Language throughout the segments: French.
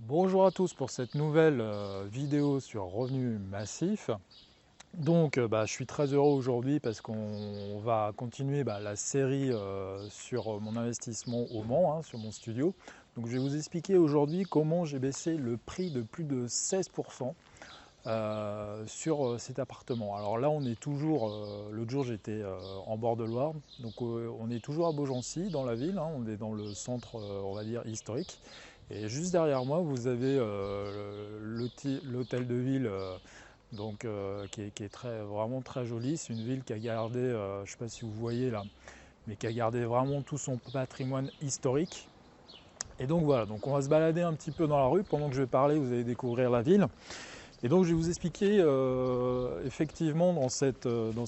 Bonjour à tous pour cette nouvelle vidéo sur revenus massifs. Donc je suis très heureux aujourd'hui parce qu'on va continuer la série sur mon investissement au Mans, sur mon studio. Donc je vais vous expliquer aujourd'hui comment j'ai baissé le prix de plus de 16% sur cet appartement. Alors là on est toujours, l'autre jour j'étais en bord de Loire, donc on est toujours à Beaugency dans la ville, on est dans le centre on va dire historique. Et juste derrière moi, vous avez l'hôtel de ville, qui est vraiment très joli. C'est une ville qui a gardé, je ne sais pas si vous voyez là, mais qui a gardé vraiment tout son patrimoine historique. Et donc voilà, donc on va se balader un petit peu dans la rue. Pendant que je vais parler, vous allez découvrir la ville. Et donc je vais vous expliquer effectivement dans cette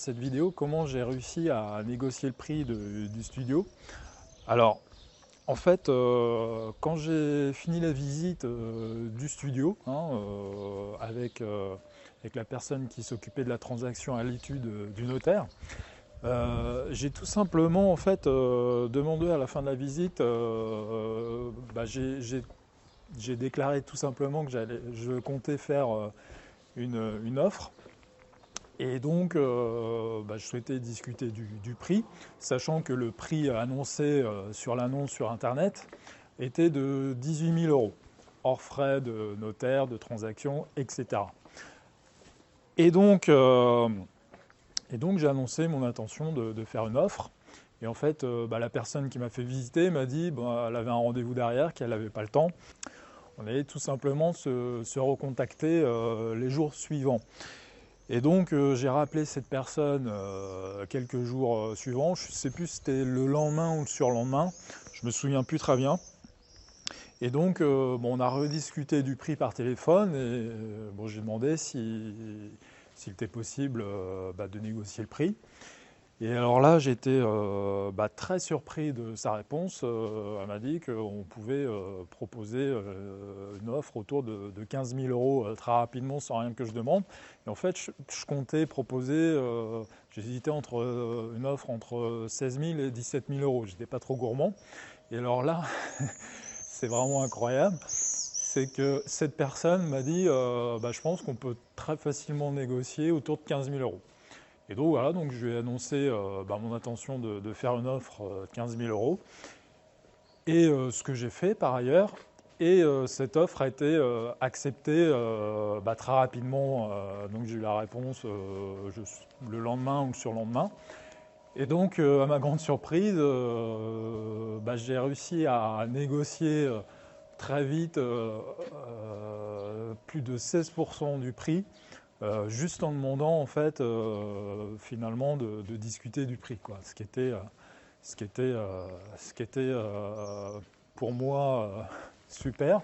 vidéo comment j'ai réussi à négocier le prix du studio. Alors, en fait, quand j'ai fini la visite du studio, avec la personne qui s'occupait de la transaction à l'étude du notaire, j'ai tout simplement en fait demandé à la fin de la visite, j'ai déclaré tout simplement que je comptais faire une offre. Et donc, je souhaitais discuter du prix, sachant que le prix annoncé sur l'annonce sur Internet était de 18 000 euros, hors frais de notaire, de transaction, etc. Et donc, j'ai annoncé mon intention de faire une offre. Et en fait, la personne qui m'a fait visiter m'a dit qu'elle avait un rendez-vous derrière, qu'elle n'avait pas le temps. On allait tout simplement se recontacter les jours suivants. Et donc j'ai rappelé cette personne quelques jours suivants, je ne sais plus si c'était le lendemain ou le surlendemain, je me souviens plus très bien. Et donc on a rediscuté du prix par téléphone et j'ai demandé s'il était possible de négocier le prix. Et alors là, j'étais très surpris de sa réponse. Elle m'a dit qu'on pouvait proposer une offre autour de 15 000 euros très rapidement sans rien que je demande. Et en fait, je comptais proposer, j'hésitais entre une offre entre 16 000 et 17 000 euros. J'étais pas trop gourmand. Et alors là, c'est vraiment incroyable. C'est que cette personne m'a dit je pense qu'on peut très facilement négocier autour de 15 000 euros. Et donc voilà, donc je lui ai annoncé mon intention de faire une offre de 15 000 euros. Et ce que j'ai fait par ailleurs, et cette offre a été acceptée très rapidement. Donc j'ai eu la réponse le lendemain ou le surlendemain. Et donc à ma grande surprise, j'ai réussi à négocier très vite plus de 16% du prix. Juste en demandant en fait finalement de discuter du prix, quoi. Ce qui était, pour moi super.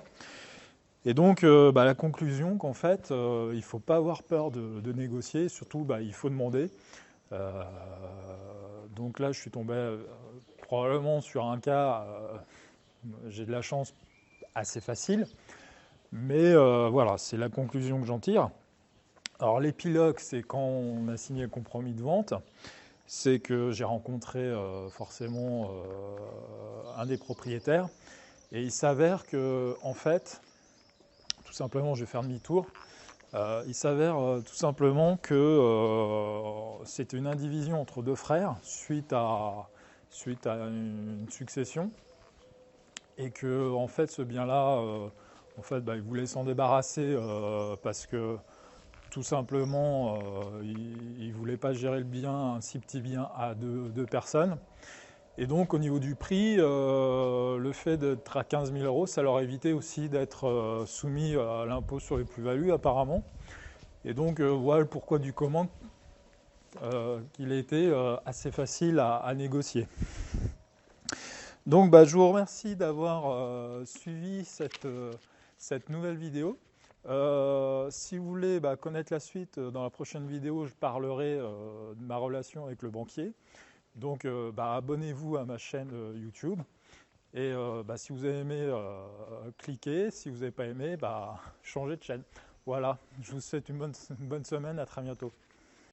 Et donc la conclusion qu'en fait il ne faut pas avoir peur de négocier, surtout il faut demander. Euh, donc là je suis tombé probablement sur un cas, j'ai de la chance, assez facile, mais voilà, c'est la conclusion que j'en tire. Alors l'épilogue, c'est quand on a signé le compromis de vente, c'est que j'ai rencontré forcément un des propriétaires, et il s'avère que, en fait, tout simplement, je vais faire demi-tour, il s'avère tout simplement que c'est une indivision entre deux frères suite à une succession, et que en fait ce bien-là, il voulait s'en débarrasser parce que tout simplement, il ne voulait pas gérer le bien, un si petit bien, à deux personnes. Et donc, au niveau du prix, le fait d'être à 15 000 euros, ça leur évitait aussi d'être soumis à l'impôt sur les plus-values, apparemment. Et donc, voilà le pourquoi du comment qu'il a été assez facile à négocier. Donc, je vous remercie d'avoir suivi cette nouvelle vidéo. Si vous voulez connaître la suite, dans la prochaine vidéo, je parlerai de ma relation avec le banquier. Donc abonnez-vous à ma chaîne YouTube. Et si vous avez aimé, cliquez. Si vous n'avez pas aimé, changez de chaîne. Voilà, je vous souhaite une bonne semaine, à très bientôt.